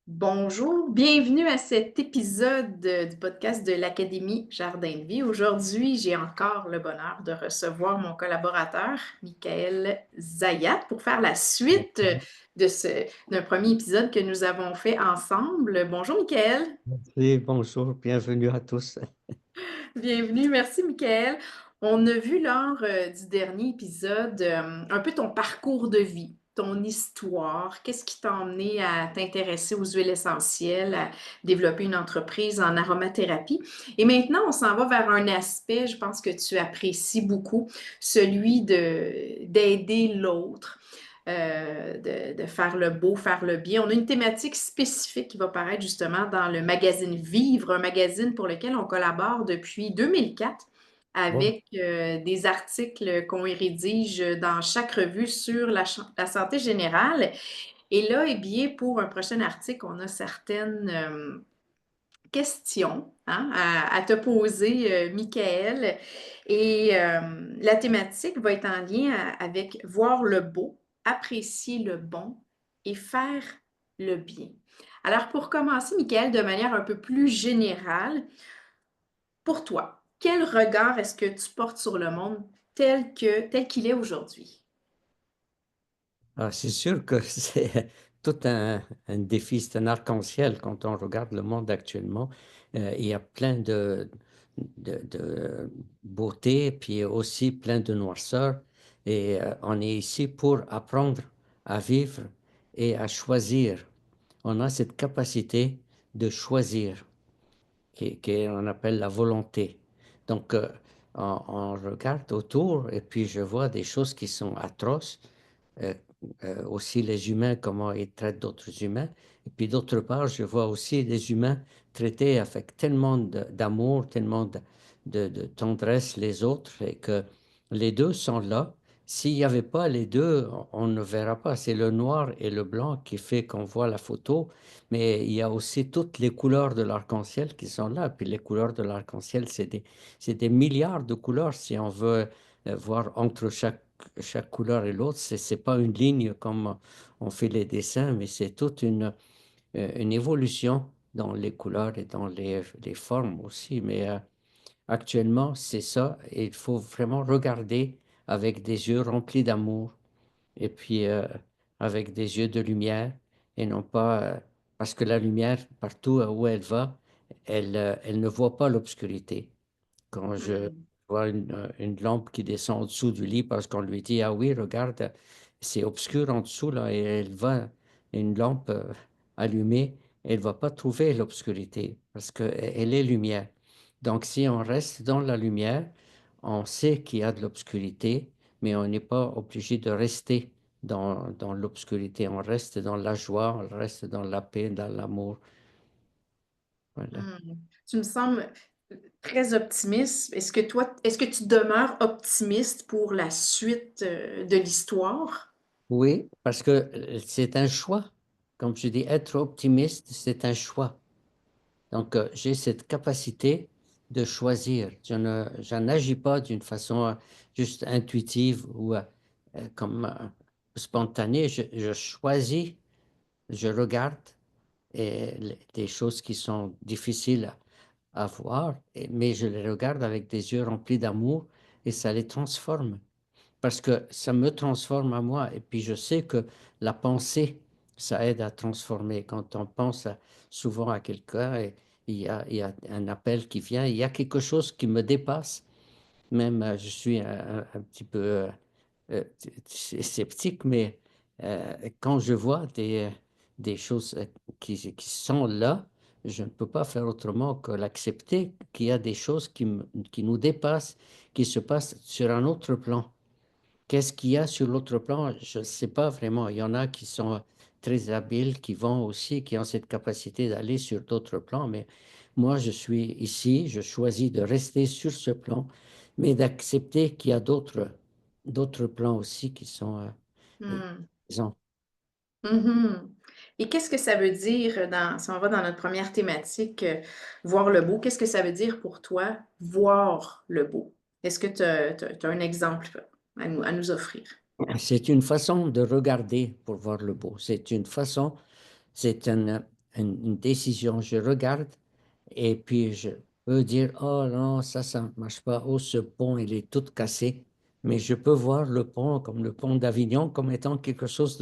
Bonjour, bienvenue à cet épisode du podcast de l'Académie Jardin de Vie. Aujourd'hui, j'ai encore le bonheur de recevoir mon collaborateur, Michael Zayat, pour faire la suite d'un premier épisode que nous avons fait ensemble. Bonjour, Michael. Oui, bonjour, bienvenue à tous. Bienvenue, merci, Michael. On a vu lors du dernier épisode un peu ton parcours de vie, ton histoire, qu'est-ce qui t'a emmené à t'intéresser aux huiles essentielles, à développer une entreprise en aromathérapie. Et maintenant, on s'en va vers un aspect, je pense que tu apprécies beaucoup, celui d'aider l'autre. De faire le beau, faire le bien. On a une thématique spécifique qui va paraître justement dans le magazine Vivre, un magazine pour lequel on collabore depuis 2004 Bon, avec des articles qu'on rédige dans chaque revue sur la santé générale. Et là, eh bien, pour un prochain article, on a certaines questions hein, à te poser, Michael. Et la thématique va être en lien avec voir le beau, apprécier le bon et faire le bien. Alors, pour commencer, Michael, de manière un peu plus générale, pour toi, quel regard est-ce que tu portes sur le monde tel qu'il est aujourd'hui? c'est sûr que c'est tout un défi, c'est un arc-en-ciel quand on regarde le monde actuellement. Il y a plein de beauté, puis aussi plein de noirceur. Et on est ici pour apprendre à vivre et à choisir. On a cette capacité de choisir. Qu'on appelle la volonté. Donc, on regarde autour et puis je vois des choses qui sont atroces. euh, Aussi les humains, comment ils traitent d'autres humains. Et puis d'autre part, je vois aussi les humains traités avec tellement d'amour, tellement de tendresse les autres, et que les deux sont là. S'il n'y avait pas les deux, on ne verra pas. C'est le noir et le blanc qui fait qu'on voit la photo, mais il y a aussi toutes les couleurs de l'arc-en-ciel qui sont là. Puis les couleurs de l'arc-en-ciel, c'est des milliards de couleurs si on veut voir entre chaque couleur et l'autre. C'est pas une ligne comme on fait les dessins, mais c'est toute une évolution dans les couleurs et dans les formes aussi. Mais actuellement, c'est ça. Et il faut vraiment regarder avec des yeux remplis d'amour et puis avec des yeux de lumière et non pas parce que la lumière, partout où elle va, elle ne voit pas l'obscurité. Quand je Hmm. vois une lampe qui descend en dessous du lit parce qu'on lui dit, ah oui, regarde, c'est obscur en dessous, là, et elle va, une lampe allumée, elle va pas trouver l'obscurité parce qu'elle est lumière. Donc, si on reste dans la lumière, on sait qu'il y a de l'obscurité, mais on n'est pas obligé de rester dans l'obscurité. On reste dans la joie, on reste dans la paix, dans l'amour. Voilà. Hmm. Tu me sembles très optimiste. Est-ce que tu demeures optimiste pour la suite de l'histoire? Oui, parce que c'est un choix. Comme je dis, être optimiste, c'est un choix. Donc, j'ai cette capacité de choisir. Je n'agis pas d'une façon juste intuitive ou comme spontanée. Je choisis, je regarde des choses qui sont difficiles à voir, mais je les regarde avec des yeux remplis d'amour et ça les transforme parce que ça me transforme à moi. Et puis je sais que la pensée, ça aide à transformer. Quand on pense souvent à quelqu'un et il y a un appel qui vient, il y a quelque chose qui me dépasse. Même je suis un petit peu sceptique, mais quand je vois des choses qui sont là, je ne peux pas faire autrement que l'accepter qu'il y a des choses qui nous dépassent, qui se passent sur un autre plan. Qu'est-ce qu'il y a sur l'autre plan? Je ne sais pas vraiment. Il y en a qui sont très habiles, qui vont aussi, qui ont cette capacité d'aller sur d'autres plans. Mais moi, je suis ici, je choisis de rester sur ce plan, mais d'accepter qu'il y a d'autres plans aussi qui sont Hmm. présents. Mhm. Et qu'est-ce que ça veut dire si on va dans notre première thématique, voir le beau, qu'est-ce que ça veut dire pour toi, voir le beau? Est-ce que tu as un exemple à nous offrir? C'est une façon de regarder pour voir le beau. C'est une façon, c'est un, une décision. Je regarde et puis je peux dire, oh non, ça ne marche pas. Oh, ce pont, il est tout cassé. Mais je peux voir le pont comme le pont d'Avignon comme étant quelque chose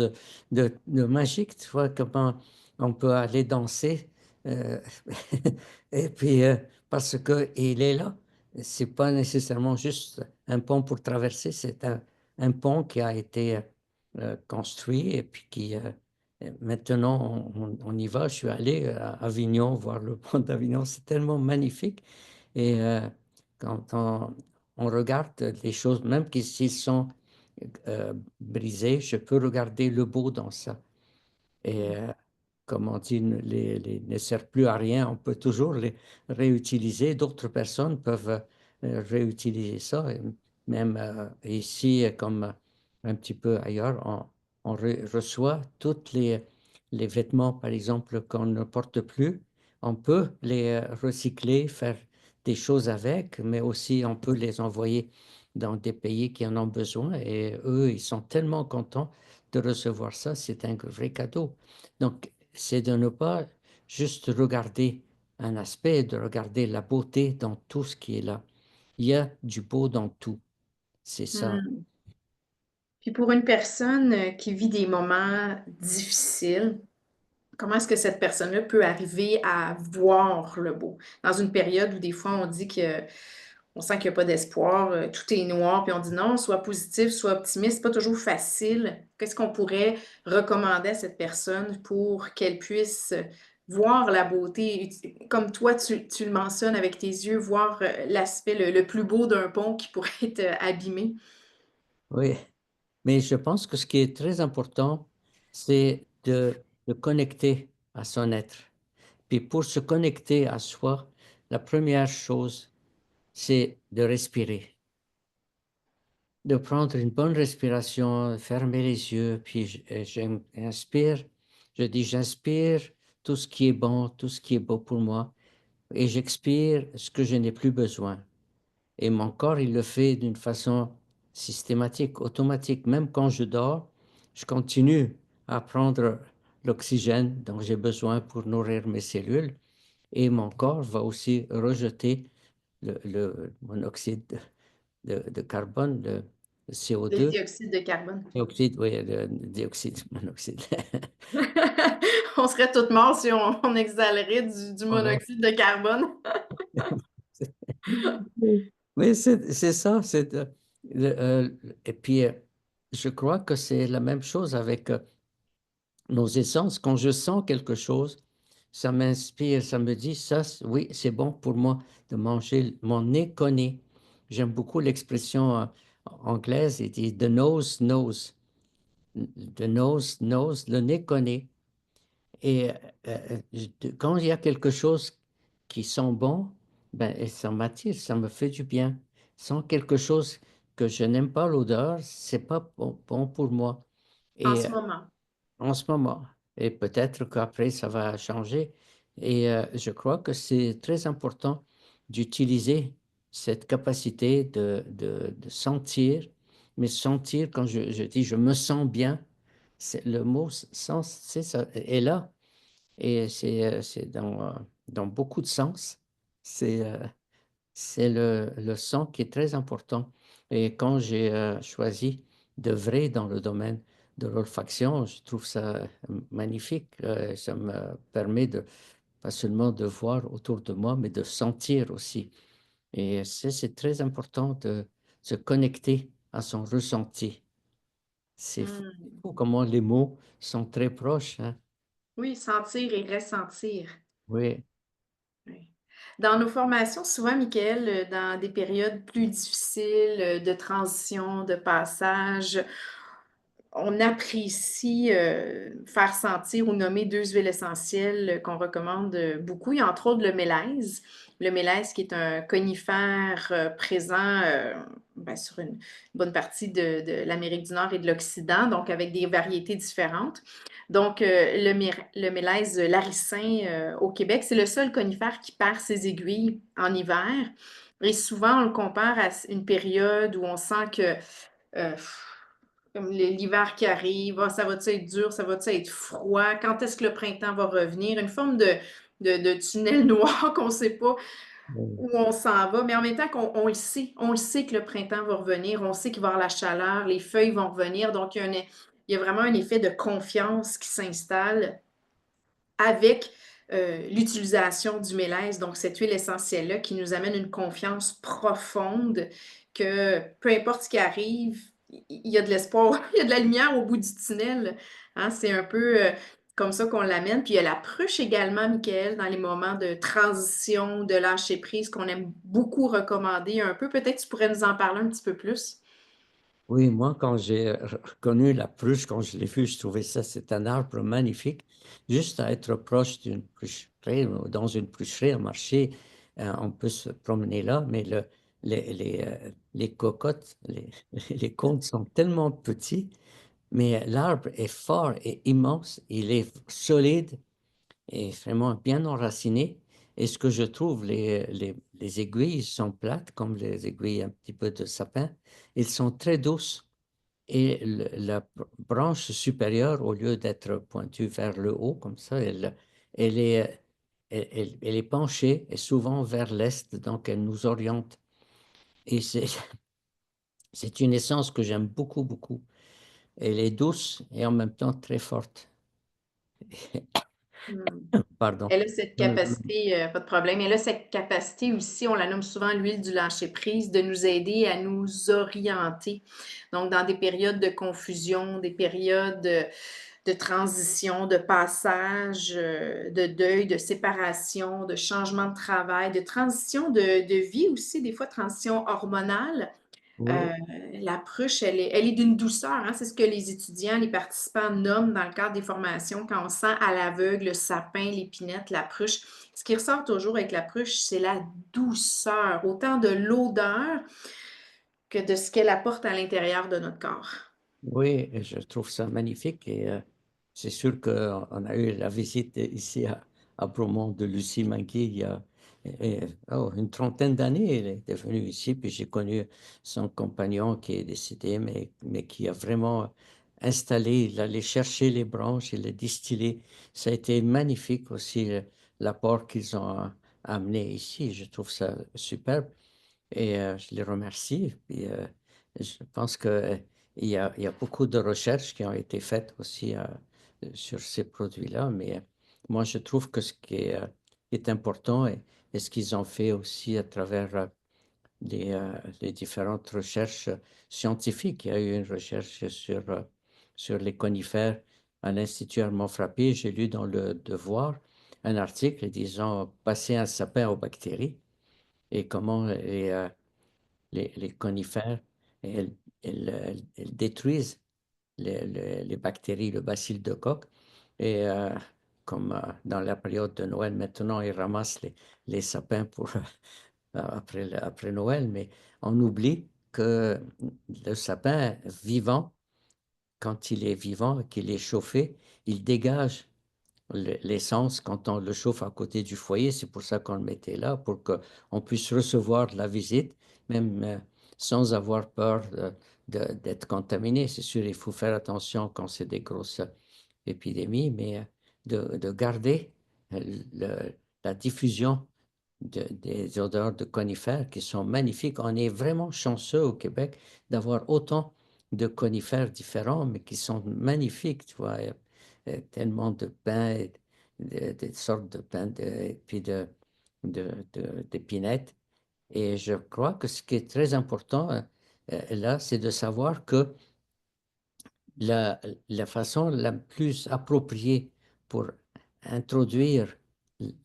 de magique. Tu vois, comment on peut aller danser. euh, et puis, parce qu'il est là. C'est pas nécessairement juste un pont pour traverser, c'est un pont qui a été construit et puis qui, maintenant, on y va. Je suis allé à Avignon voir le pont d'Avignon. C'est tellement magnifique. Et quand on regarde les choses, même s'ils sont brisés, je peux regarder le beau dans ça. Et comme on dit, ne servent plus à rien. On peut toujours les réutiliser. D'autres personnes peuvent réutiliser ça. Et même ici, comme un petit peu ailleurs, on reçoit tous les vêtements, par exemple, qu'on ne porte plus. On peut les recycler, faire des choses avec, mais aussi on peut les envoyer dans des pays qui en ont besoin. Et eux, ils sont tellement contents de recevoir ça. C'est un vrai cadeau. Donc, c'est de ne pas juste regarder un aspect, de regarder la beauté dans tout ce qui est là. Il y a du beau dans tout. C'est ça. Hmm. Puis pour une personne qui vit des moments difficiles, comment est-ce que cette personne-là peut arriver à voir le beau? Dans une période où des fois on dit que on sent qu'il n'y a pas d'espoir, tout est noir, puis on dit non, sois positif, sois optimiste, c'est pas toujours facile. Qu'est-ce qu'on pourrait recommander à cette personne pour qu'elle puisse voir la beauté, comme toi tu le mentionnes avec tes yeux, voir l'aspect le plus beau d'un pont qui pourrait être abîmé? Oui. Mais je pense que ce qui est très important, c'est de connecter à son être. Puis pour se connecter à soi, la première chose, c'est de respirer, de prendre une bonne respiration, fermer les yeux, puis j'inspire, je dis j'inspire tout ce qui est bon, tout ce qui est beau pour moi, et j'expire ce que je n'ai plus besoin. Et mon corps, il le fait d'une façon systématique, automatique. Même quand je dors, je continue à prendre l'oxygène dont j'ai besoin pour nourrir mes cellules, et mon corps va aussi rejeter le monoxyde de carbone, le Le CO2. dioxyde de carbone. Dioxyde, oui, le dioxyde, monoxyde. On serait toutes morts si on exhalerait du Oh non. monoxyde de carbone. Oui, c'est ça. Et puis, je crois que c'est la même chose avec nos essences. Quand je sens quelque chose, ça m'inspire, ça me dit, ça, oui, c'est bon pour moi de manger. Mon nez connaît. J'aime beaucoup l'expression anglaise, il dit the nose knows. The nose knows, le nez connaît. Et quand il y a quelque chose qui sent bon, ben, et ça m'attire, ça me fait du bien. Sans quelque chose que je n'aime pas l'odeur, c'est pas bon pour moi. En Et ce moment. en ce moment, et peut-être qu'après ça va changer. Et je crois que c'est très important d'utiliser cette capacité de sentir, mais sentir quand je dis je me sens bien, c'est le mot sens, c'est ça, est là. Et c'est dans beaucoup de sens. C'est c'est le son qui est très important. Et quand j'ai choisi d'œuvrer dans le domaine de l'olfaction, je trouve ça magnifique. Ça me permet de, pas seulement de voir autour de moi, mais de sentir aussi. Et c'est très important de se connecter à son ressenti. C'est Hmm. fou comment les mots sont très proches, hein. Oui, sentir et ressentir. Oui. Oui. Dans nos formations, souvent, Michael, dans des périodes plus difficiles de transition, de passage, on apprécie faire sentir ou nommer deux huiles essentielles qu'on recommande beaucoup. Il y a entre autres le mélèze. Le mélèze qui est un conifère présent ben, sur une bonne partie de l'Amérique du Nord et de l'Occident, donc avec des variétés différentes. Donc, le mélèze laricin au Québec, c'est le seul conifère qui perd ses aiguilles en hiver. Et souvent, on le compare à une période où on sent que euh, Comme l'hiver qui arrive, ah, ça va-tu être dur, ça va-tu être froid, quand est-ce que le printemps va revenir? Une forme de tunnel noir qu'on ne sait pas Oui, où on s'en va, mais en même temps on le sait, on le sait que le printemps va revenir, on sait qu'il va y avoir la chaleur, les feuilles vont revenir, donc il y a vraiment un effet de confiance qui s'installe avec l'utilisation du mélèze, donc cette huile essentielle-là qui nous amène une confiance profonde que peu importe ce qui arrive, il y a de l'espoir, il y a de la lumière au bout du tunnel. Hein? C'est un peu comme ça qu'on l'amène. Puis il y a la pruche également, Michael, dans les moments de transition, de lâcher prise, qu'on aime beaucoup recommander un peu. Peut-être que tu pourrais nous en parler un petit peu plus. oui, moi, quand j'ai reconnu la pruche, quand je l'ai vue, je trouvais ça, c'est un arbre magnifique. Juste à être proche d'une prucherie, ou dans une prucherie, à marcher, on peut se promener là, mais les cocottes, les cônes sont tellement petits, mais l'arbre est fort et immense, il est solide et vraiment bien enraciné. Et ce que je trouve, les aiguilles sont plates, comme les aiguilles un petit peu de sapin. Elles sont très douces. Et la branche supérieure, au lieu d'être pointue vers le haut, comme ça, elle est, elle est penchée et souvent vers l'est, donc elle nous oriente. Et c'est une essence que j'aime beaucoup, beaucoup. Elle est douce et en même temps très forte. Hmm. Pardon. Elle a cette capacité, pas de problème, elle a cette capacité aussi, on la nomme souvent l'huile du lâcher-prise, de nous aider à nous orienter. Donc, dans des périodes de confusion, des périodes de transition, de passage, de deuil, de séparation, de changement de travail, de transition de vie aussi, des fois transition hormonale. Euh, Oui, la pruche, elle est d'une douceur, hein. C'est ce que les étudiants, les participants nomment dans le cadre des formations quand on sent à l'aveugle le sapin, l'épinette, la pruche. Ce qui ressort toujours avec la pruche, c'est la douceur, autant de l'odeur que de ce qu'elle apporte à l'intérieur de notre corps. oui, et je trouve ça magnifique et c'est sûr qu'on a eu la visite ici à Bromont de Lucie Magui il y a oh, une trentaine d'années. Elle était venue ici, puis j'ai connu son compagnon qui est décédé, mais qui a vraiment installé, il allait chercher les branches, il les distillé. Ça a été magnifique aussi l'apport qu'ils ont amené ici. Je trouve ça superbe. Et je les remercie. Puis, je pense il y a beaucoup de recherches qui ont été faites aussi sur ces produits-là. Mais moi, je trouve que ce qui est important et ce qu'ils ont fait aussi à travers les différentes recherches scientifiques. Il y a eu une recherche sur les conifères à l'Institut Armand Frappé. J'ai lu dans le Devoir un article disant passer un sapin aux bactéries et comment les conifères, elles, elles détruisent les bactéries, le bacille de coque. Et comme dans la période de Noël, maintenant, ils ramassent les sapins pour, après Noël, mais on oublie que le sapin vivant, quand il est vivant, qu'il est chauffé, il dégage l'essence quand on le chauffe à côté du foyer. C'est pour ça qu'on le mettait là, pour qu'on puisse recevoir de la visite, même sans avoir peur d'être contaminé. C'est sûr, il faut faire attention quand c'est des grosses épidémies, mais de garder le- la diffusion des odeurs de conifères qui sont magnifiques. On est vraiment chanceux au Québec d'avoir autant de conifères différents, mais qui sont magnifiques, tu vois. Tellement de pins, des sortes de pins, et puis d'épinettes. Et je crois que ce qui est très important là, c'est de savoir que la, la façon la plus appropriée pour introduire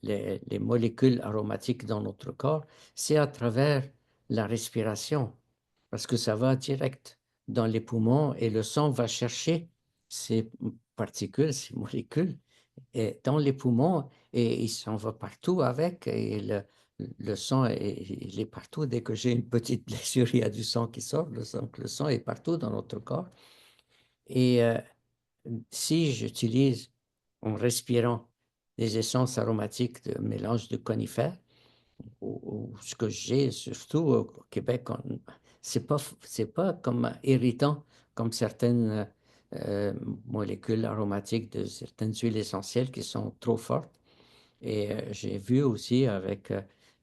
les molécules aromatiques dans notre corps, c'est à travers la respiration, parce que ça va direct dans les poumons et le sang va chercher ces particules, ces molécules, et dans les poumons et il s'en va partout avec. Et le sang, il est partout. Dès que j'ai une petite blessure, il y a du sang qui sort. Le sang est partout dans notre corps. Et si j'utilise en respirant des essences aromatiques de mélange de conifères, ou ce que j'ai surtout au Québec, c'est pas comme irritant comme certaines euh, molécules aromatiques de certaines huiles essentielles qui sont trop fortes. Et j'ai vu aussi avec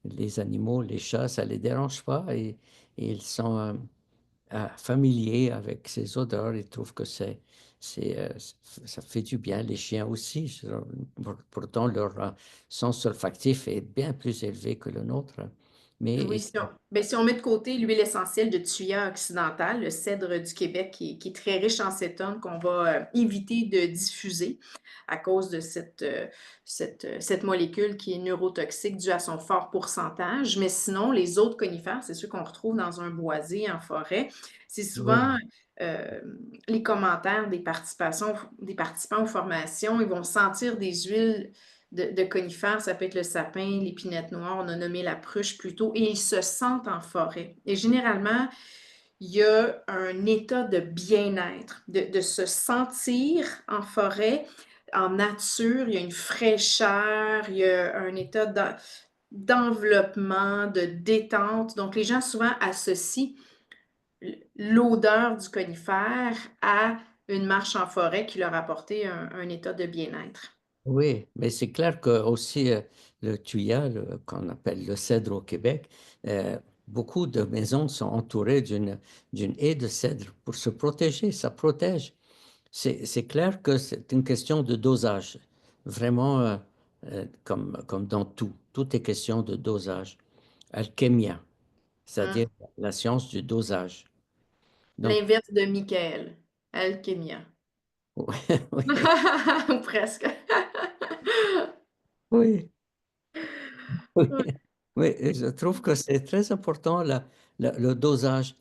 les animaux, les chats, ça les dérange pas et ils sont familiers avec ces odeurs. Ils trouvent que ça fait du bien. Les chiens aussi. Pourtant, leur sens olfactif est bien plus élevé que le nôtre. Mais Oui, ben, si on met de côté l'huile essentielle de Thuya occidentale, le cèdre du Québec qui est très riche en cétone, qu'on va éviter de diffuser à cause de cette molécule qui est neurotoxique due à son fort pourcentage. Mais sinon, les autres conifères, c'est ceux qu'on retrouve dans un boisé, en forêt, c'est souvent oui, euh, les commentaires des participants aux formations, ils vont sentir des huiles de conifères, ça peut être le sapin, l'épinette noire, on a nommé la pruche plus tôt, et ils se sentent en forêt. Et généralement, il y a un état de bien-être, de se sentir en forêt, en nature, il y a une fraîcheur, il y a un état d'enveloppement, de détente. Donc, les gens souvent associent l'odeur du conifère à une marche en forêt qui leur a apporté un état de bien-être. oui, mais c'est clair que aussi le tuya, qu'on appelle le cèdre au Québec, euh, beaucoup de maisons sont entourées d'une haie de cèdre pour se protéger. Ça protège. C'est clair que c'est une question de dosage. Vraiment, comme dans tout. Tout est question de dosage. Alchimia, c'est-à-dire Hum. la science du dosage. Donc, L'inverse de Michael, alchimia. oui, Presque. oui, oui, Ouais. oui, et je trouve que c'est très important le dosage.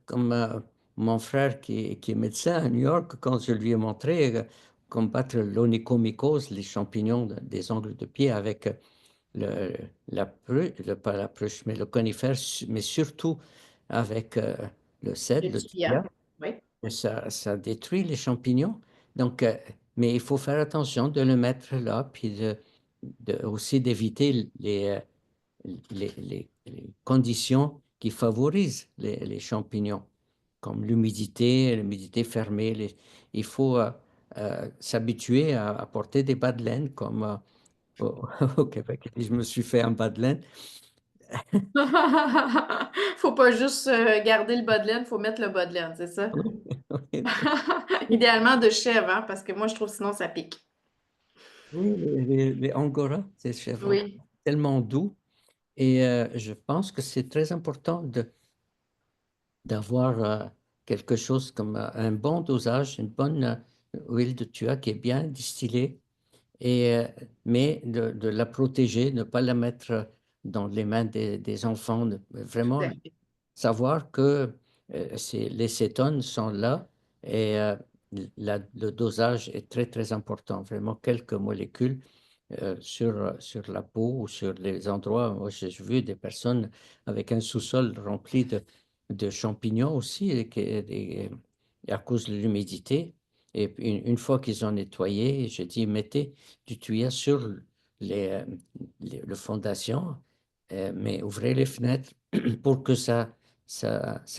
Comme mon frère qui est médecin à New York, quand je lui ai montré combattre l'onychomycose, les champignons des ongles de pied avec le, pas la pruche, mais le conifère, mais surtout avec le Le cèdre, le tuya. tuya, Oui. ça détruit les champignons. Donc, mais il faut faire attention de le mettre là, puis aussi d'éviter les conditions qui favorisent les champignons, comme l'humidité fermée. Il faut s'habituer à porter des bas de laine, comme au, au Québec. Et je me suis fait un bas de laine. Faut pas juste garder le bas de laine, faut mettre le bas de laine, c'est ça? Idéalement de chèvre, hein, parce que moi, je trouve sinon ça pique. Oui, les Angora, ces chèvres Oui, tellement doux. Et je pense que c'est très important d'avoir quelque chose comme un bon dosage, une bonne huile de tuya qui est bien distillée, et, mais de la protéger, ne pas la mettre dans les mains des enfants, tout vraiment à fait. savoir que les cétones sont là et le dosage est très, très important. Vraiment, quelques molécules sur la peau ou sur les endroits. Moi, j'ai vu des personnes avec un sous-sol rempli de champignons aussi, à cause de l'humidité. Et puis, une fois qu'ils ont nettoyé, j'ai dit, mettez du tuyau sur les, euh, le fondation, mais ouvrez les fenêtres pour que ça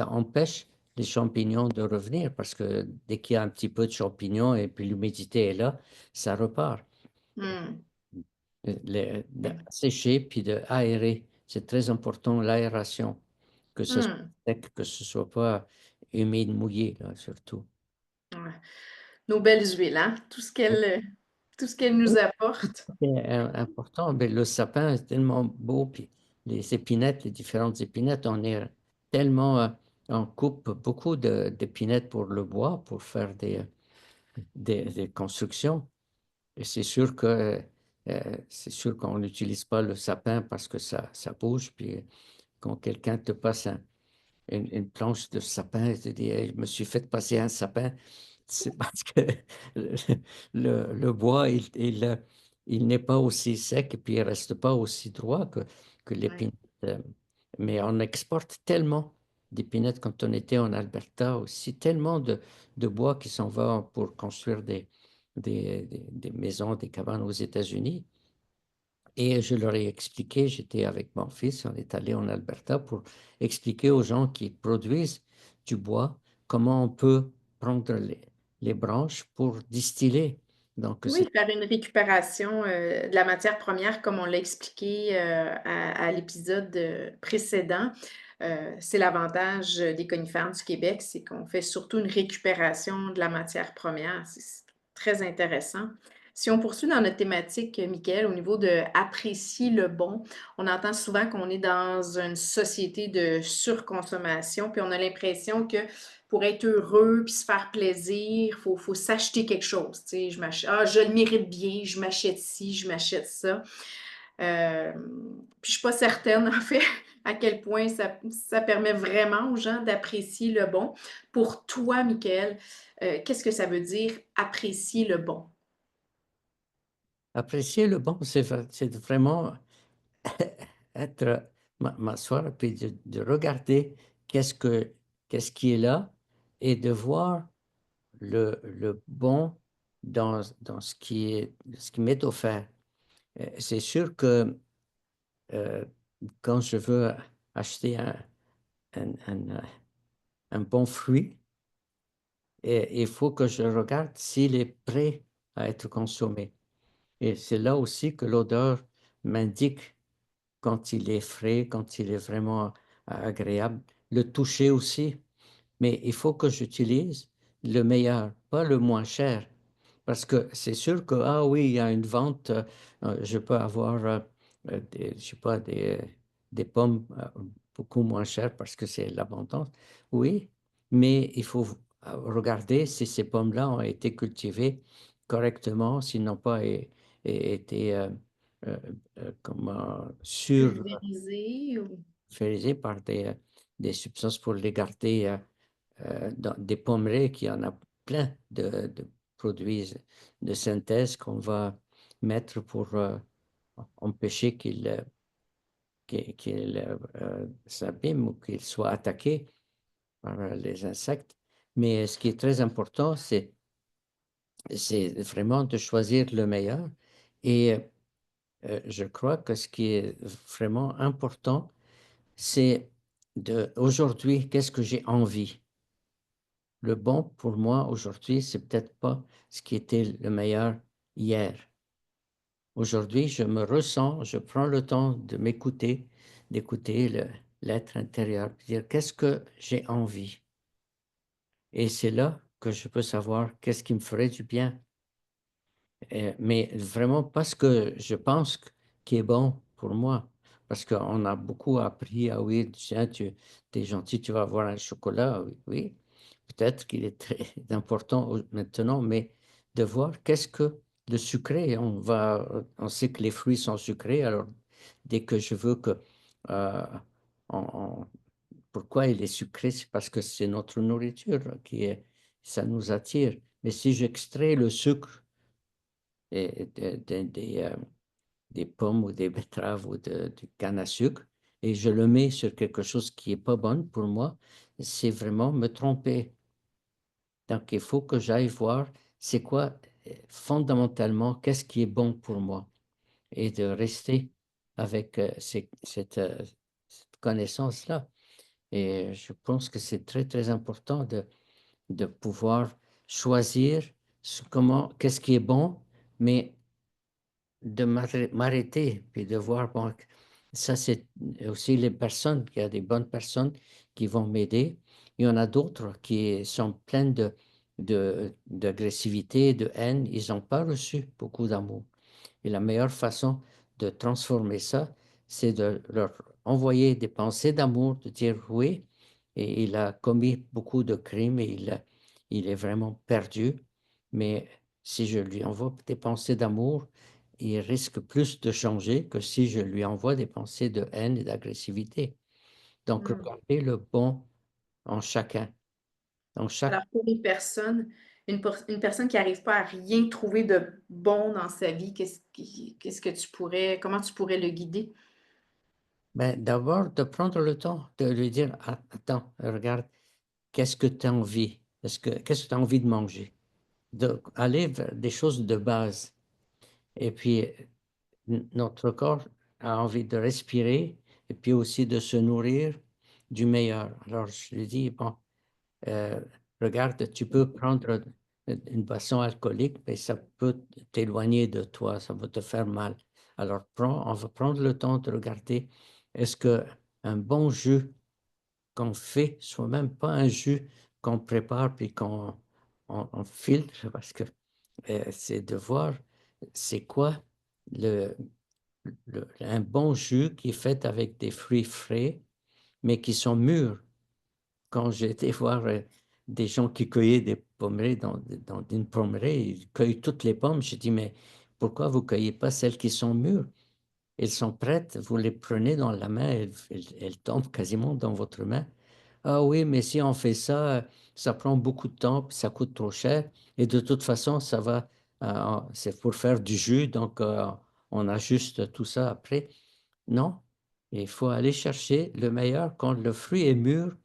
empêche les champignons de revenir, parce que dès qu'il y a un petit peu de champignons et puis l'humidité est là, ça repart. Hmm. Sécher puis de aérer. C'est très important, l'aération, que ce soit Hmm. sec, que ce soit pas humide, mouillé, là, surtout. Ouais. Nos belles huiles, hein? Tout ce qu'elles nous apportent. C'est important. Ben, le sapin est tellement beau, puis les épinettes, les différentes épinettes, on coupe beaucoup d'épinettes pour le bois, pour faire des constructions. Et c'est sûr qu'on n'utilise pas le sapin parce que ça bouge, puis quand quelqu'un te passe une planche de sapin, je te dis, hey, je me suis fait passer un sapin. C'est parce que le, le bois, il n'est pas aussi sec et puis il ne reste pas aussi droit que Ouais. l'épinette. Euh, Mais on exporte tellement d'épinettes quand on était en Alberta aussi, tellement de bois qui s'en va pour construire des maisons, des cabanes aux États-Unis. Et je leur ai expliqué, j'étais avec mon fils, on est allé en Alberta pour expliquer aux gens qui produisent du bois comment on peut prendre les branches pour distiller. Donc, c'est Oui, faire une récupération, de la matière première comme on l'a expliqué, à l'épisode, précédent. C'est l'avantage, des conifères du Québec, c'est qu'on fait surtout une récupération de la matière première. C'est très intéressant. Si on poursuit dans notre thématique, Mickaël, au niveau de apprécier le bon, on entend souvent qu'on est dans une société de surconsommation, puis on a l'impression que pour être heureux puis se faire plaisir, faut s'acheter quelque chose. Tu sais, je le mérite bien, je m'achète ci, je m'achète ça. Puis je suis pas certaine, en fait, à quel point ça permet vraiment aux gens d'apprécier le bon. Pour toi, Michael, qu'est-ce que ça veut dire apprécier le bon? apprécier le bon, c'est vraiment être, m'asseoir et puis de regarder qu'est-ce que, qu'est-ce qui est là et de voir le bon dans ce qui m'est offert. C'est sûr que euh, quand je veux acheter un, un, euh, un bon fruit, et il faut que je regarde s'il est prêt à être consommé. Et c'est là aussi que l'odeur m'indique quand il est frais, quand il est vraiment agréable. Le toucher aussi. Mais il faut que j'utilise le meilleur, pas le moins cher. Parce que c'est sûr que, ah oui, il y a une vente, je peux avoir, des, je sais pas, des pommes beaucoup moins chères parce que c'est l'abondance. Oui, mais il faut regarder si ces pommes-là ont été cultivées correctement, s'ils n'ont pas été euh, comment, Pulvérisé ou pulvérisées par des substances pour les garder. Dans des pommeries, qu'il y en a plein de produits de synthèse qu'on va mettre pour empêcher qu'ils s'abîment ou qu'ils soient attaqués par les insectes. Mais ce qui est très important, c'est vraiment de choisir le meilleur. Et je crois que ce qui est vraiment important, c'est aujourd'hui, qu'est-ce que j'ai envie? Le bon pour moi aujourd'hui, c'est peut-être pas ce qui était le meilleur hier. Aujourd'hui, je me ressens, je prends le temps de m'écouter, d'écouter l'être intérieur, de dire qu'est-ce que j'ai envie. Et c'est là que je peux savoir qu'est-ce qui me ferait du bien. Mais vraiment parce que je pense qui est bon pour moi. Parce qu'on a beaucoup appris, ah oui, tiens, tu es gentil, tu vas avoir un chocolat, oui, oui. Peut-être qu'il est très important maintenant, mais de voir qu'est-ce que le sucré, on sait que les fruits sont sucrés, alors dès que je veux que, euh, on- on- pourquoi il est sucré, c'est parce que c'est notre nourriture ça nous attire. Mais si j'extrais le sucre et des pommes ou des betteraves ou du canne à sucre et je le mets sur quelque chose qui est pas bon pour moi, c'est vraiment me tromper. Donc, il faut que j'aille voir c'est quoi fondamentalement, qu'est-ce qui est bon pour moi et de rester avec cette connaissance-là. Et je pense que c'est très, très important de pouvoir choisir qu'est-ce qui est bon, mais de m'arrêter, puis de voir, bon, ça c'est aussi les personnes, il y a des bonnes personnes qui vont m'aider. Il y en a d'autres qui sont pleines d'agressivité, de haine. Ils n'ont pas reçu beaucoup d'amour. Et la meilleure façon de transformer ça, c'est de leur envoyer des pensées d'amour, de dire oui, et il a commis beaucoup de crimes et il est vraiment perdu. Mais si je lui envoie des pensées d'amour, il risque plus de changer que si je lui envoie des pensées de haine et d'agressivité. Donc, mmh. regardez le bon en chacun. Dans chaque Alors pour les personnes, une personne qui n'arrive pas à rien trouver de bon dans sa vie, qu'est-ce que tu pourrais comment tu pourrais le guider? ben, d'abord, de prendre le temps de lui dire, ah, attends, regarde, qu'est-ce que tu as envie? Qu'est-ce que tu as envie de manger? Aller vers des choses de base. Et puis, notre corps a envie de respirer et puis aussi de se nourrir du meilleur. Alors je lui dis: «Bon, heu, regarde, tu peux prendre une boisson alcoolique, mais ça peut t'éloigner de toi, ça va te faire mal. Alors on va prendre le temps de regarder, est-ce qu'un bon jus qu'on fait, soit même pas un jus qu'on prépare puis qu'on filtre parce que, c'est de voir c'est quoi le un bon jus qui est fait avec des fruits frais, mais qui sont mûrs. Quand j'ai été voir, des gens qui cueillaient des pommerées dans une pommeraie, ils cueillent toutes les pommes. J'ai dit: «Mais pourquoi vous cueillez pas celles qui sont mûres? Elles sont prêtes, vous les prenez dans la main, elles tombent quasiment dans votre main». «Ah oui, mais si on fait ça, ça prend beaucoup de temps, puis ça coûte trop cher et de toute façon ça va, c'est pour faire du jus donc on ajuste tout ça après». Non, il faut aller chercher le meilleur quand le fruit est mûr,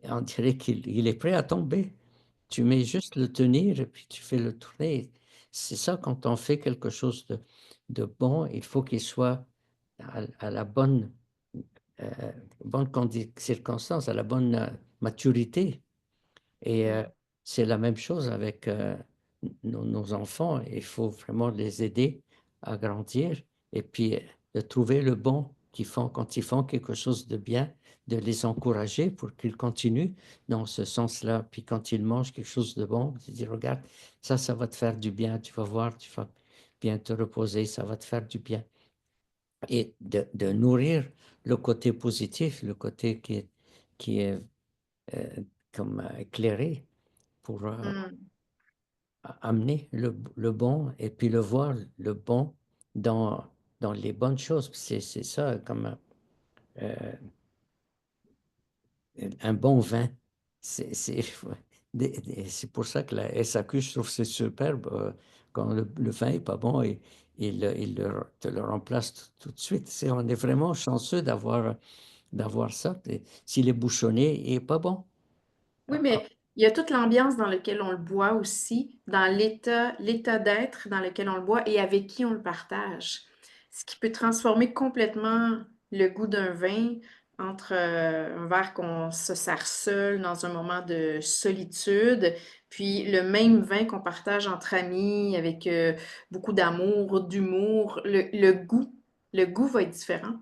on dirait qu'il est prêt à tomber. Tu mets juste le tenir et puis tu fais le tourner. C'est ça quand on fait quelque chose de bon, il faut qu'il soit à la heu, bonne circonstance, à la bonne, maturité. Et Mmh. c'est la même chose avec, nos enfants. Il faut vraiment les aider à grandir et puis, de trouver le bon qu'ils font quand ils font quelque chose de bien, de les encourager pour qu'ils continuent dans ce sens-là. Puis quand ils mangent quelque chose de bon, de dire: «Regarde, ça va te faire du bien, tu vas voir, tu vas bien te reposer, ça va te faire du bien». Et de nourrir le côté positif, le côté qui est, comme, éclairé pour, Mmh. amener le bon et puis le voir le bon dans les bonnes choses. C'est ça comme, heu, un bon vin. C'est c'est pour ça que la SAQ, je trouve c'est superbe, quand le vin est pas bon et il te le remplace tout de suite. On est vraiment chanceux d'avoir ça et s'il est bouchonné, il est pas bon. Oui, mais il y a toute l'ambiance dans lequel on le boit aussi, dans l'état d'être dans lequel on le boit et avec qui on le partage. Ce qui peut transformer complètement le goût d'un vin entre, un verre qu'on se sert seul dans un moment de solitude, puis le même vin qu'on partage entre amis avec, beaucoup d'amour, d'humour. Le goût va être différent.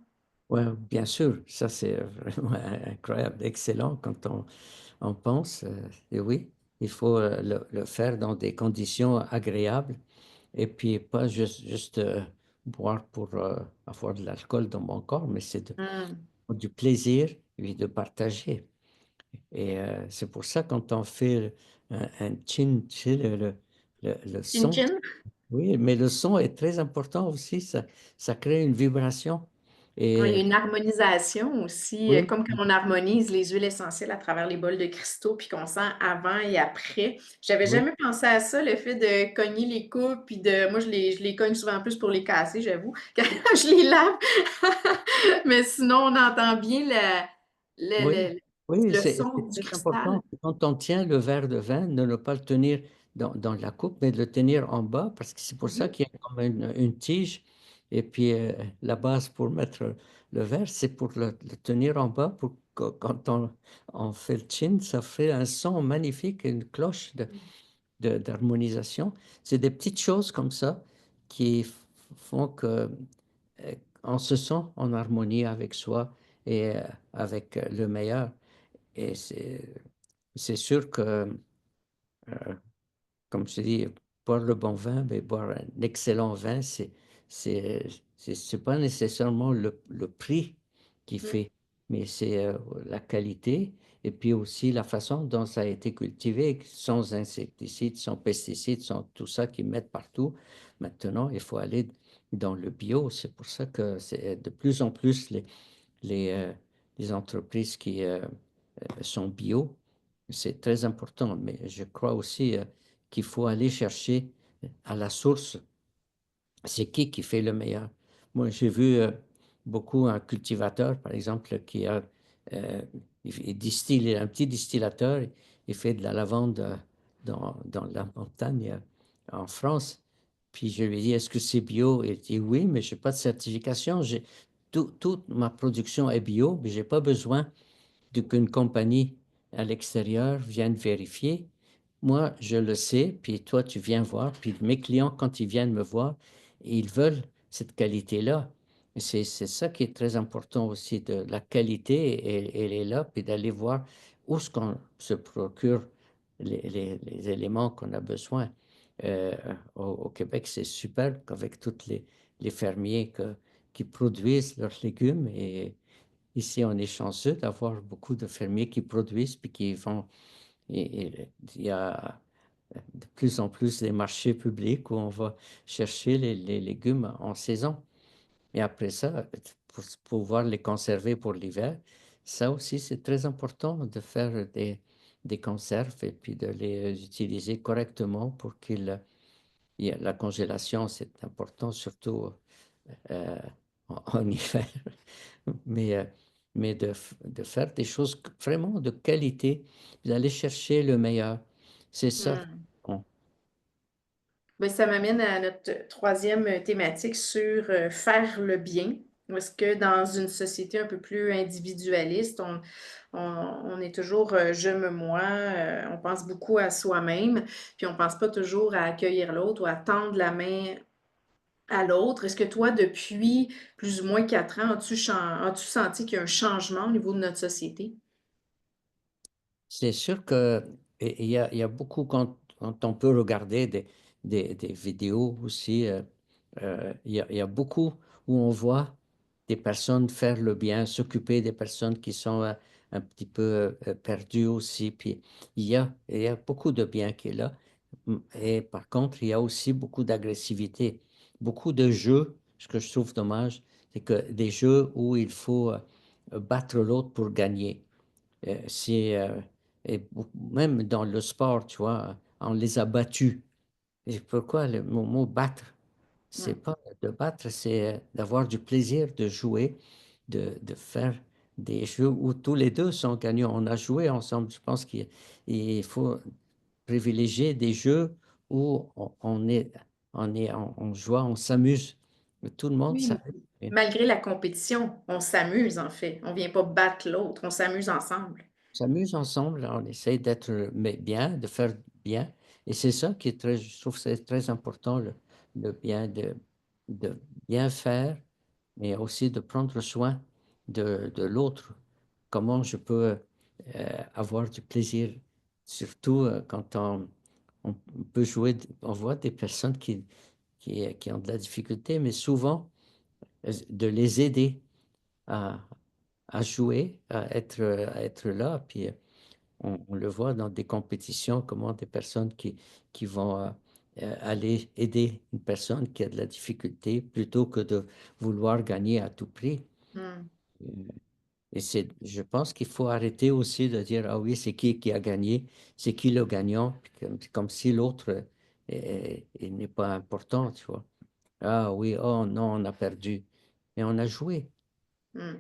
Ouais, bien sûr, ça c'est, vraiment incroyable, excellent quand on pense, et oui, il faut, le faire dans des conditions agréables et puis pas juste, boire pour, avoir de l'alcool dans mon corps, mais c'est Mmh. du plaisir et de partager et c'est pour ça quand on fait un chin, tu sais le Chin son, chin. oui, mais le son est très important aussi, ça crée une vibration Ouais, il y et a une harmonisation aussi, oui, comme quand on harmonise les huiles essentielles à travers les bols de cristaux, puis qu'on sent avant et après. J'avais oui, jamais pensé à ça, le fait de cogner les coupes, puis moi je les cogne souvent plus pour les casser, j'avoue, quand je les lave. Mais sinon, on entend bien oui, le le oui, le c'est son du très cristal. important. Quand on tient le verre de vin, de ne pas le tenir dans la coupe, mais de le tenir en bas parce que c'est pour ça Mmh. qu'il y a comme une tige et puis, la base pour mettre le verre, c'est pour le tenir en bas pour que quand on fait le chin, ça fait un son magnifique, une cloche d'harmonisation. C'est des petites choses comme ça qui font que, on se sent en harmonie avec soi et avec, le meilleur et c'est sûr que, comme je te dis, boire le bon vin, mais boire un excellent vin, c'est c'est pas nécessairement le prix qui Mmh. fait, mais c'est, la qualité et puis aussi la façon dont ça a été cultivé, sans insecticides, sans pesticides, sans tout ça qu'ils mettent partout. Maintenant, il faut aller dans le bio. C'est pour ça que c'est de plus en plus les, heu, les entreprises qui, sont bio, c'est très important, mais je crois aussi, qu'il faut aller chercher à la source, c'est qui fait le meilleur. Moi, j'ai vu, beaucoup un cultivateur, par exemple, qui a, heu, il distille, il a un petit distillateur, il fait de la lavande, dans la montagne, en France Puis je lui ai dit, est-ce que c'est bio? Il dit, oui, mais je n'ai pas de certification. Toute ma production est bio, mais je n'ai pas besoin qu'une compagnie à l'extérieur vienne vérifier. Moi, je le sais, puis toi, tu viens voir, puis mes clients, quand ils viennent me voir, ils veulent cette qualité-là. Et c'est ça qui est très important aussi, de la qualité, elle est là, puis d'aller voir où est-ce qu'on se procure les éléments qu'on a besoin. Euh, au Québec, c'est super avec tous les fermiers qui produisent leurs légumes et ici, on est chanceux d'avoir beaucoup de fermiers qui produisent puis qui font. Et il y a de plus en plus des marchés publics où on va chercher les légumes en saison. Et après ça, pour pouvoir les conserver pour l'hiver, ça aussi, c'est très important de faire des conserves et puis de les utiliser correctement pour la congélation, c'est important, surtout euh, en hiver. Mais, euh, mais de faire des choses vraiment de qualité, d'aller chercher le meilleur. C'est ça. Hmm. Bon. Ben, ça m'amène à notre troisième thématique sur faire le bien. Est-ce que dans une société un peu plus individualiste, on est toujours je me moi, on pense beaucoup à soi-même, puis on pense pas toujours à accueillir l'autre ou à tendre la main à l'autre. Est-ce que toi, depuis plus ou moins 4 ans, as-tu senti qu'il y a un changement au niveau de notre société? C'est sûr que il y a beaucoup, quand on peut regarder des vidéos aussi, il y a beaucoup où on voit des personnes faire le bien, s'occuper des personnes qui sont un petit peu perdues aussi. Puis il y a beaucoup de bien qui est là. Et par contre, il y a aussi beaucoup d'agressivité, beaucoup de jeux. Ce que je trouve dommage, c'est que des jeux où il faut battre l'autre pour gagner. C'est même dans le sport, tu vois, on les a battus. Et pourquoi le mot battre? C'est Hmm. pas de battre, c'est d'avoir du plaisir de jouer, de faire des jeux où tous les deux sont gagnants. On a joué ensemble. Je pense qu'il faut privilégier des jeux où on joue, on s'amuse. Tout le monde Oui, s'amuse. malgré la compétition, on s'amuse en fait. On vient pas battre l'autre, on s'amuse ensemble. S'amuse ensemble, on essaie d'être bien, de faire bien. Et c'est ça qui est très, je trouve que c'est très important, le bien de bien faire, mais aussi de prendre soin de l'autre. Comment je peux avoir du plaisir, surtout quand on peut jouer, on voit des personnes qui ont de la difficulté, mais souvent de les aider à, à jouer, à être là, puis on le voit dans des compétitions, comment des personnes qui vont aller aider une personne qui a de la difficulté plutôt que de vouloir gagner à tout prix. Hmm. Euh, Et je pense qu'il faut arrêter aussi de dire, ah oui, c'est qui a gagné, c'est qui le gagnant, puis comme si l'autre il n'est pas important, tu vois. Ah oui, oh non, on a perdu. Mais on a joué. Hmm.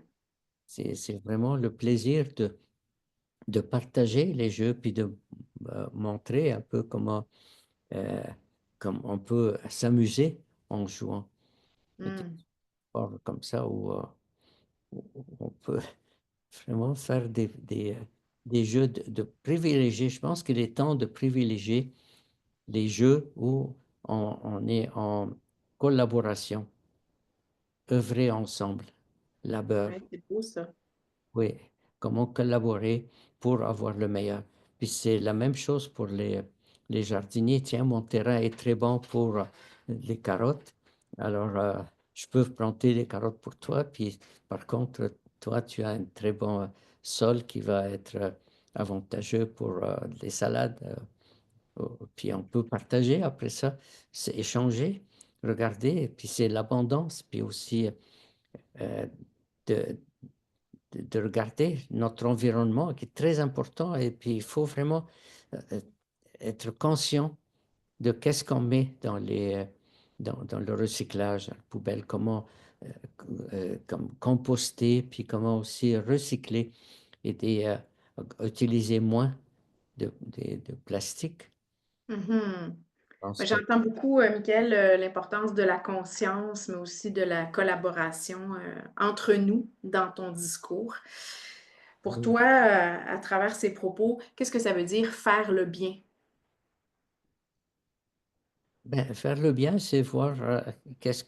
C'est vraiment le plaisir de partager les jeux, puis de montrer un peu euh, comme on peut s'amuser en jouant. Et des Hmm. sports comme ça où on peut vraiment faire des jeux de privilégier. Je pense qu'il est temps de privilégier les jeux où on est en collaboration, œuvrer ensemble, labeur. Ouais, c'est beau ça. Oui, comment collaborer pour avoir le meilleur. Puis c'est la même chose pour les jardiniers. Tiens, mon terrain est très bon pour les carottes. Alors, je peux planter des carottes pour toi. Puis, par contre, toi, tu as un très bon sol qui va être avantageux pour les salades. Puis, on peut partager après ça, c'est échanger, regarder. Et puis, c'est l'abondance. Puis aussi, euh, de, de regarder notre environnement qui est très important et puis il faut vraiment euh, être conscient de qu'est-ce qu'on met dans le recyclage, dans la poubelle, comment euh, comme composter, puis comment aussi recycler et utiliser moins de plastique. Mhm. pense Ouais, que j'entends beaucoup, Mickaël, l'importance de la conscience, mais aussi de la collaboration entre nous dans ton discours. Pour oui. toi, à travers ces propos, qu'est-ce que ça veut dire faire le bien? Ben, faire le bien, c'est voir qu'est-ce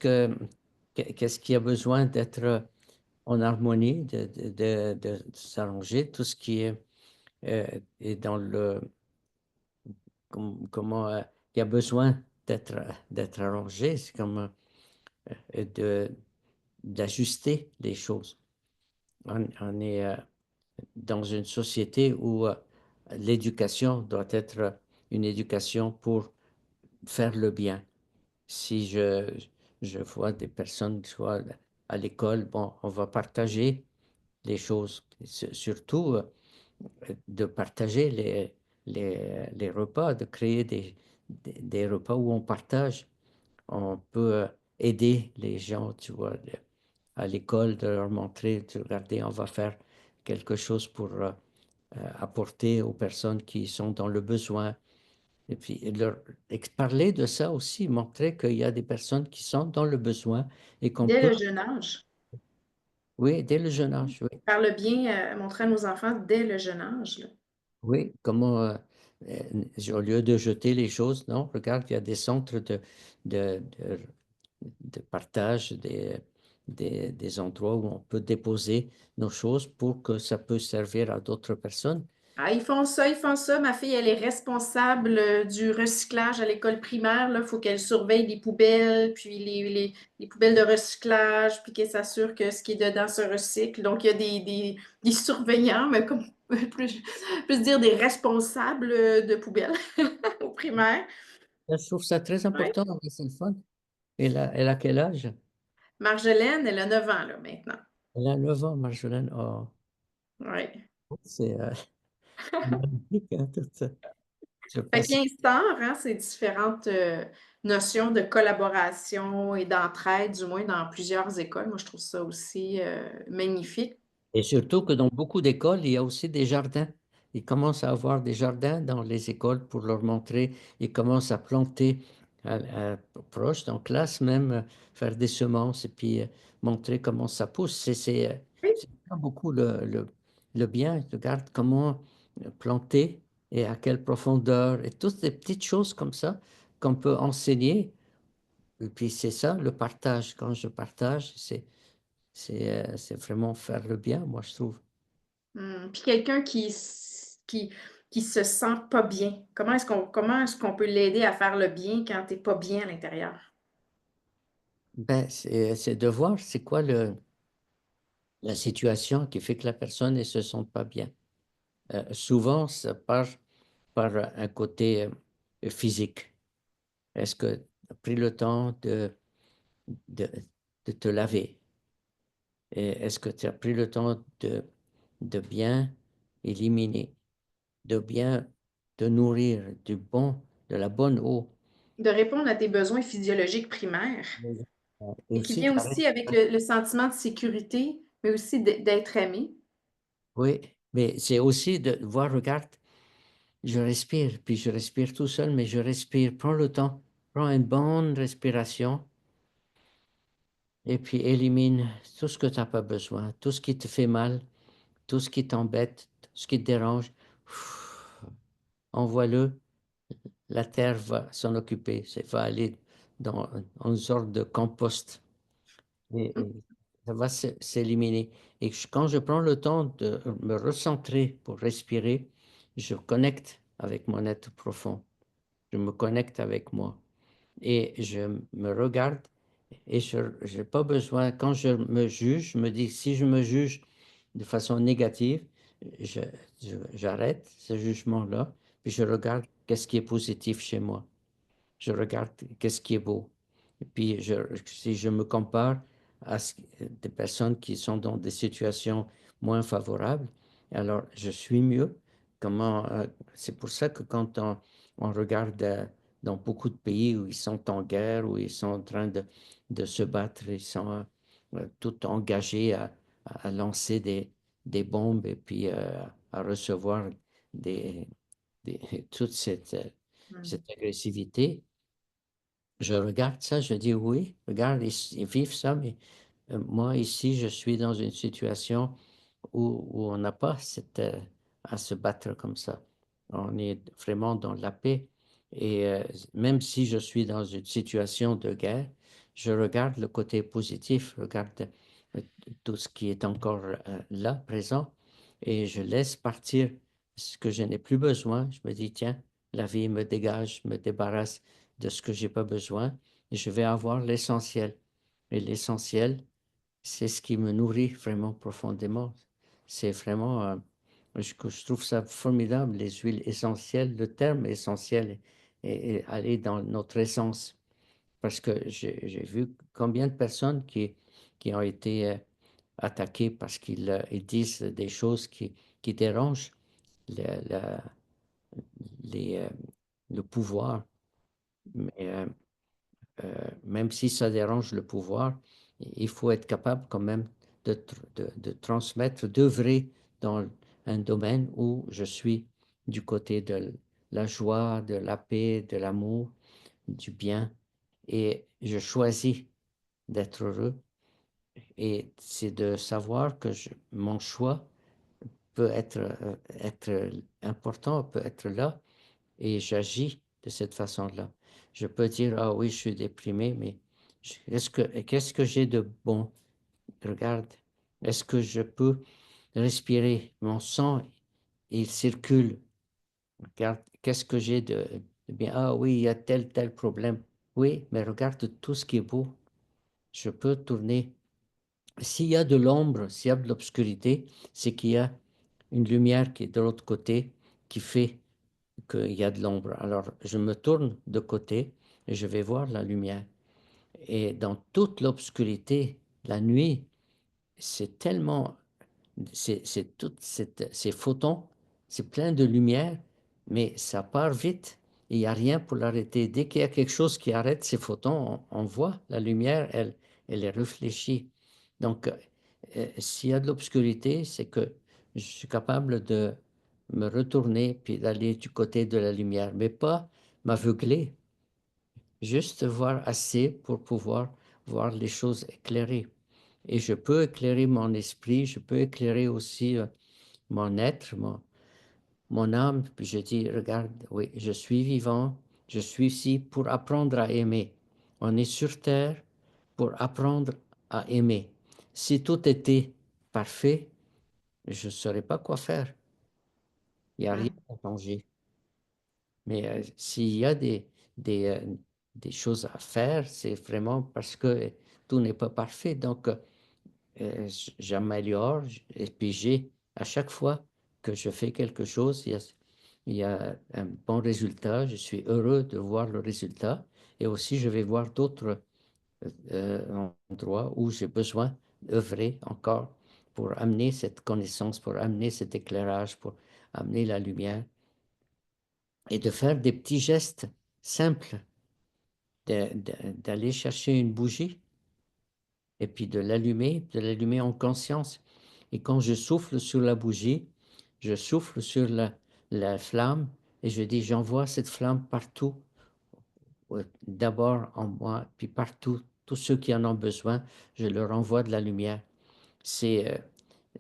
qu'est-ce qui a besoin d'être en harmonie, de s'arranger, tout ce qui est dans le comment il y a besoin d'être arrangé, c'est comme de d'ajuster les choses. On est dans une société où l'éducation doit être une éducation pour faire le bien. Si je vois des personnes, soit à l'école, bon, on va partager les choses, surtout de partager les repas, de créer des repas où on partage. On peut aider les gens, tu vois, à l'école, de leur montrer, de regarder, on va faire quelque chose pour apporter aux personnes qui sont dans le besoin. Et puis parler de ça aussi, montrer qu'il y a des personnes qui sont dans le besoin et qu'on Dès peut, le jeune âge. oui, dès le jeune âge, oui. Faire le bien, montrer à nos enfants dès le jeune âge, là. Oui, comment, au lieu de jeter les choses, non, regarde, il y a des centres de, de, de partage, des endroits où on peut déposer nos choses pour que ça peut servir à d'autres personnes. Ah, ils font ça, ils font ça. Ma fille, elle est responsable du recyclage à l'école primaire. Il faut qu'elle surveille les poubelles, puis les poubelles de recyclage, puis qu'elle s'assure que ce qui est dedans se recycle. Donc, il y a des surveillants, mais comme plus dire des responsables de poubelles au primaire. Je trouve ça très Ouais. important, mais c'est le fun. Elle a quel âge? Marjolaine, elle a 9 ans là, maintenant. Elle a 9 ans, Marjolaine. Oh, Ouais. c'est magnifique, hein, tout ça. Je Fait passe. qu'il instaure, hein, ces différentes notions de collaboration et d'entraide, du moins dans plusieurs écoles. Moi, je trouve ça aussi magnifique. Et surtout que dans beaucoup d'écoles, il y a aussi des jardins. Ils commencent à avoir des jardins dans les écoles pour leur montrer. Ils commencent à planter proche, en classe même, faire des semences et puis montrer comment ça pousse. Oui. C'est pas beaucoup le bien. Regarde comment planter et à quelle profondeur et toutes ces petites choses comme ça qu'on peut enseigner. Et puis c'est ça, le partage. Quand je partage, c'est vraiment faire le bien, moi, je trouve. Puis quelqu'un qui se sent pas bien, comment est-ce qu'on peut l'aider à faire le bien quand t'es pas bien à l'intérieur? Ben, c'est de voir c'est quoi la situation qui fait que la personne ne se sent pas bien. Souvent, ça part par un côté physique. Est-ce que tu as pris le temps de, de te laver? Et est-ce que tu as pris le temps de bien éliminer, de bien te nourrir de la bonne eau? De répondre à tes besoins physiologiques primaires Oui. Et et qui aussi vient d'arrêter. aussi avec le sentiment de sécurité, mais aussi d'être aimé. Oui, mais c'est aussi de voir, regarde, je respire, puis je respire tout seul, mais je respire. Prends le temps, prends une bonne respiration et puis élimine tout ce que tu n'as pas besoin, tout ce qui te fait mal, tout ce qui t'embête, tout ce qui te dérange. Envoie-le, la terre va s'en occuper, ça va aller dans une sorte de compost et ça va s'éliminer. Et quand je prends le temps de me recentrer pour respirer, je connecte avec mon être profond. Je me connecte avec moi et je me regarde et je n'ai pas besoin, quand je me juge, je me dis, si je me juge de façon négative, je, j'arrête ce jugement-là, puis je regarde qu'est-ce qui est positif chez moi. Je regarde qu'est-ce qui est beau. Et puis, si je me compare à des personnes qui sont dans des situations moins favorables, alors je suis mieux. C'est pour ça que quand on regarde dans beaucoup de pays où ils sont en guerre, où ils sont en train de se battre, ils sont tout engagés à lancer des bombes et puis à recevoir des, toute cette Mm. agressivité. Je regarde ça, je dis oui, regarde, ils vivent ça, mais moi, ici, je suis dans une situation où on n'a pas à se battre comme ça. On est vraiment dans la paix. Et même si je suis dans une situation de guerre, je regarde le côté positif, regarde euh, tout ce qui est encore là, présent, et je laisse partir ce que je n'ai plus besoin. Je me dis, tiens, la vie me dégage, me débarrasse de ce que j'ai pas besoin, et je vais avoir l'essentiel. Et l'essentiel, c'est ce qui me nourrit vraiment profondément. C'est vraiment, je trouve ça formidable, les huiles essentielles. Le terme essentiel est aller dans notre essence. Parce que j'ai vu combien de personnes qui ont été attaquées parce qu'ils ils disent des choses qui dérangent le, la- les, le pouvoir. Mais même si ça dérange le pouvoir, il faut être capable quand même de transmettre, d'œuvrer dans un domaine où je suis du côté de la joie, de la paix, de l'amour, du bien. Et je choisis d'être heureux. Et c'est de savoir que mon choix peut être important, peut être là, et j'agis de cette façon-là. Je peux dire, ah oui, je suis déprimé, mais qu'est-ce que j'ai de bon? Regarde, est-ce que je peux respirer? Mon sang, il circule. Regarde, qu'est-ce que j'ai de bien? Ah oui, il y a tel problème. Oui, mais regarde tout ce qui est beau. Je peux tourner. S'il y a de l'ombre, s'il y a de l'obscurité, c'est qu'il y a une lumière qui est de l'autre côté qui fait qu'il y a de l'ombre. Alors, je me tourne de côté et je vais voir la lumière. Et dans toute l'obscurité, la nuit, c'est tellement, c'est toutes ces photons, c'est plein de lumière, mais ça part vite. Il n'y a rien pour l'arrêter. Dès qu'il y a quelque chose qui arrête ces photons, on voit la lumière, elle est réfléchie. Donc, s'il y a de l'obscurité, c'est que je suis capable de me retourner puis d'aller du côté de la lumière, mais pas m'aveugler, juste voir assez pour pouvoir voir les choses éclairées. Et je peux éclairer mon esprit, je peux éclairer aussi mon être, mon âme. Puis je dis, regarde, oui, je suis vivant, je suis ici pour apprendre à aimer. On est sur terre pour apprendre à aimer. Si tout était parfait, je ne saurais pas quoi faire. Il n'y a rien Hmm. à changer. Mais s'il y a des, euh, des choses à faire, c'est vraiment parce que tout n'est pas parfait. Donc, j'améliore et puis à chaque fois que je fais quelque chose, il y a un bon résultat. Je suis heureux de voir le résultat et aussi je vais voir d'autres endroits où j'ai besoin d'œuvrer encore pour amener cette connaissance, pour amener cet éclairage, pour amener la lumière et de faire des petits gestes simples, d'aller chercher une bougie et puis de l'allumer en conscience. Et quand je souffle sur la bougie, je souffle sur la flamme et je dis, j'envoie cette flamme partout, d'abord en moi, puis partout, tous ceux qui en ont besoin, je leur envoie de la lumière. C'est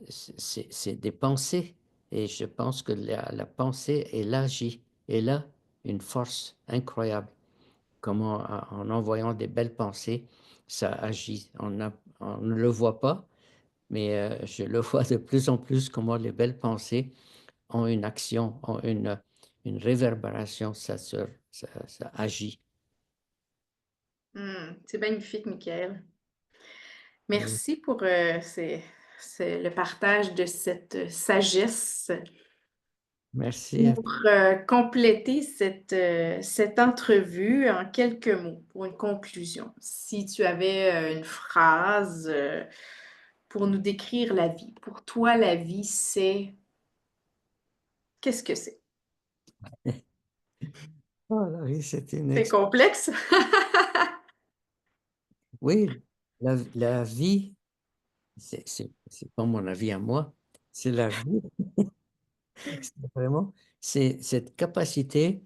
c'est des pensées et je pense que la pensée et l'agit est là une force incroyable. Comment en envoyant des belles pensées, ça agit. On ne le voit pas, mais je le vois de plus en plus comment les belles pensées ont une action, ont une réverbération, ça agit. Hmm. C'est magnifique, Michael. Oui. Merci pour le partage de cette sagesse Merci. pour compléter cette entrevue en quelques mots pour une conclusion. Si tu avais une phrase pour nous décrire la vie, pour toi, la vie, c'est... Qu'est-ce que c'est? Oh là, oui, c'est une C'est complexe? Oui, la vie, c'est pas mon avis à moi, c'est la vie, c'est vraiment, c'est cette capacité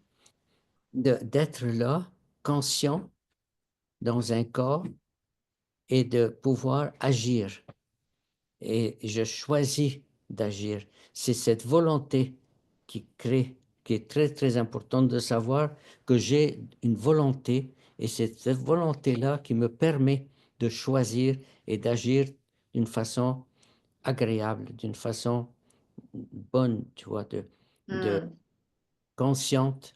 d'être là, conscient dans un corps et de pouvoir agir. Et je choisis d'agir. C'est cette volonté qui crée, qui est très, très importante de savoir que j'ai une volonté et c'est cette volonté-là qui me permet de choisir et d'agir d'une façon agréable, d'une façon bonne, tu vois, de Hmm. consciente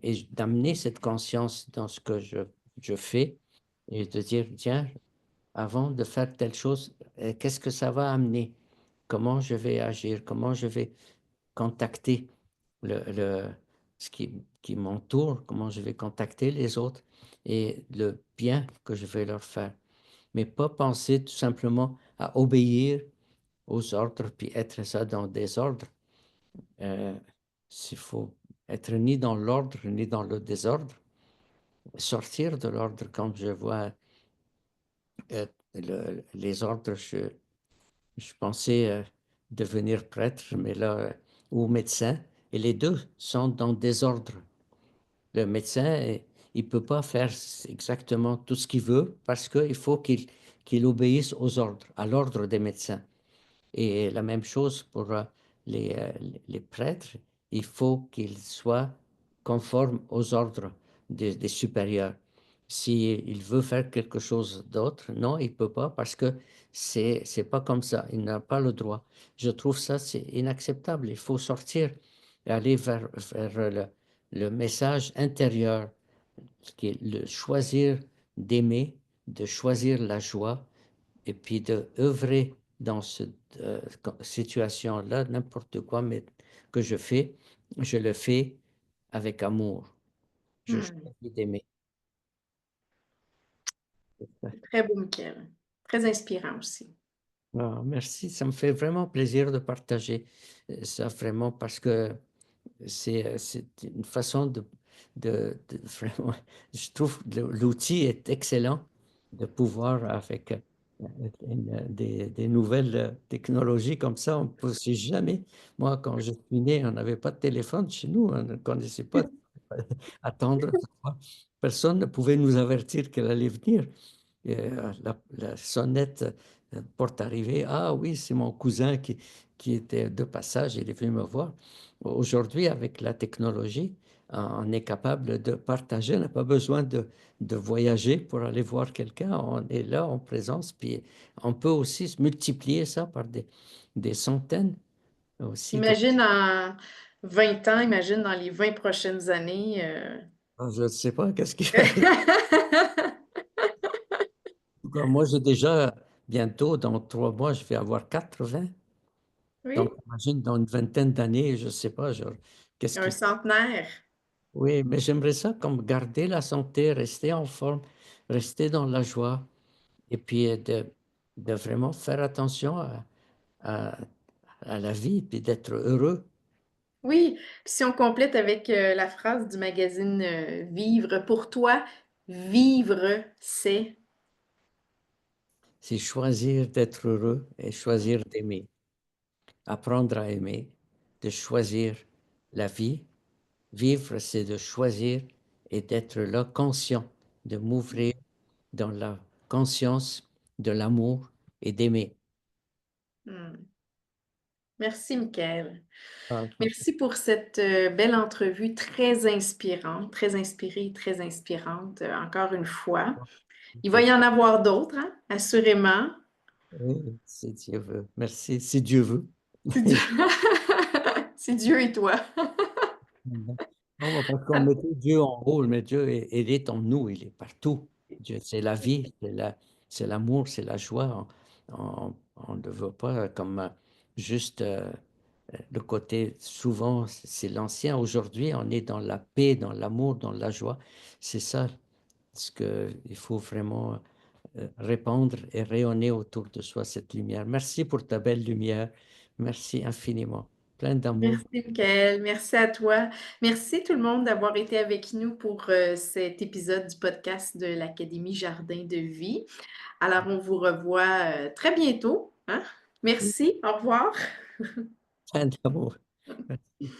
et d'amener cette conscience dans ce que je fais et de dire, tiens, avant de faire telle chose, qu'est-ce que ça va amener? Comment je vais agir? Comment je vais contacter le ce qui m'entoure? Comment je vais contacter les autres et le bien que je vais leur faire? Mais pas penser tout simplement à obéir aux ordres, puis être ça dans des ordres. S'il faut être ni dans l'ordre, ni dans le désordre, sortir de l'ordre quand je vois, les ordres, je pensais, devenir prêtre, mais là, ou médecin et les 2 sont dans le désordre. Le médecin, il peut pas faire exactement tout ce qu'il veut parce qu'il faut qu'il obéisse aux ordres, à l'ordre des médecins. Et la même chose pour, les prêtres, il faut qu'ils soient conformes aux ordres des supérieurs. S'il veut faire quelque chose d'autre, non, il peut pas parce que c'est pas comme ça, il n'a pas le droit. Je trouve ça, c'est inacceptable. Il faut sortir et aller vers le message intérieur, qui est le choisir d'aimer, de choisir la joie, et puis de œuvrer dans cette situation-là, n'importe quoi mais que je le fais avec amour. Je Hmm. choisis d'aimer. Très beau, Michael. Très inspirant aussi. Ah, merci, ça me fait vraiment plaisir de partager ça vraiment parce que c'est une façon de vraiment, je trouve que l'outil est excellent de pouvoir avec des nouvelles technologies comme ça, on peut sait jamais. Moi, quand je suis né, on n'avait pas de téléphone chez nous, on ne connaissait pas attendre. Personne ne pouvait nous avertir qu'elle allait venir. Et, la sonnette porte arrivée. Ah oui, c'est mon cousin qui était de passage, il est venu me voir. Aujourd'hui, avec la technologie, on est capable de partager, on n'a pas besoin de voyager pour aller voir quelqu'un, on est là en présence, puis on peut aussi se multiplier ça par des centaines aussi. Imagine en 20 ans, imagine dans les 20 prochaines années. Je ne sais pas qu'est-ce qui va arriver. En tout cas, moi, j'ai déjà, bientôt, dans 3 mois, je vais avoir 80. Donc, Oui, imagine, dans une vingtaine d'années, je ne sais pas, qu'est-ce un qui... centenaire. Oui, mais j'aimerais ça comme garder la santé, rester en forme, rester dans la joie et puis de vraiment faire attention à, à la vie, puis d'être heureux. Oui, puis si on complète avec la phrase du magazine Vivre, pour toi, vivre, c'est... C'est choisir d'être heureux et choisir d'aimer, apprendre à aimer, de choisir la vie. Vivre, c'est de choisir et d'être là conscient, de m'ouvrir dans la conscience de l'amour et d'aimer. Hmm. Merci, Michael. Ah, Merci pour cette belle entrevue très inspirante, très inspirée, très inspirante, encore une fois. Il va y en avoir d'autres, hein, assurément. oui, si Dieu veut. Merci, si Dieu veut. C'est Dieu, c'est Dieu et toi. Non, parce qu'on mettait Dieu en haut, mais Dieu, il est en nous, il est partout. Dieu, c'est la vie, c'est l'amour, c'est la joie. On ne veut pas comme juste le côté, souvent, c'est l'ancien. Aujourd'hui, on est dans la paix, dans l'amour, dans la joie. C'est ça ce qu'il faut vraiment répandre et rayonner autour de soi, cette lumière. Merci pour ta belle lumière. Merci infiniment. Plein d'amour. Merci, Michael. Merci à toi. Merci tout le monde d'avoir été avec nous pour cet épisode du podcast de l'Académie Jardin de Vie. Alors, on vous revoit très bientôt, hein? Merci. Au revoir. Plein d'amour. Merci.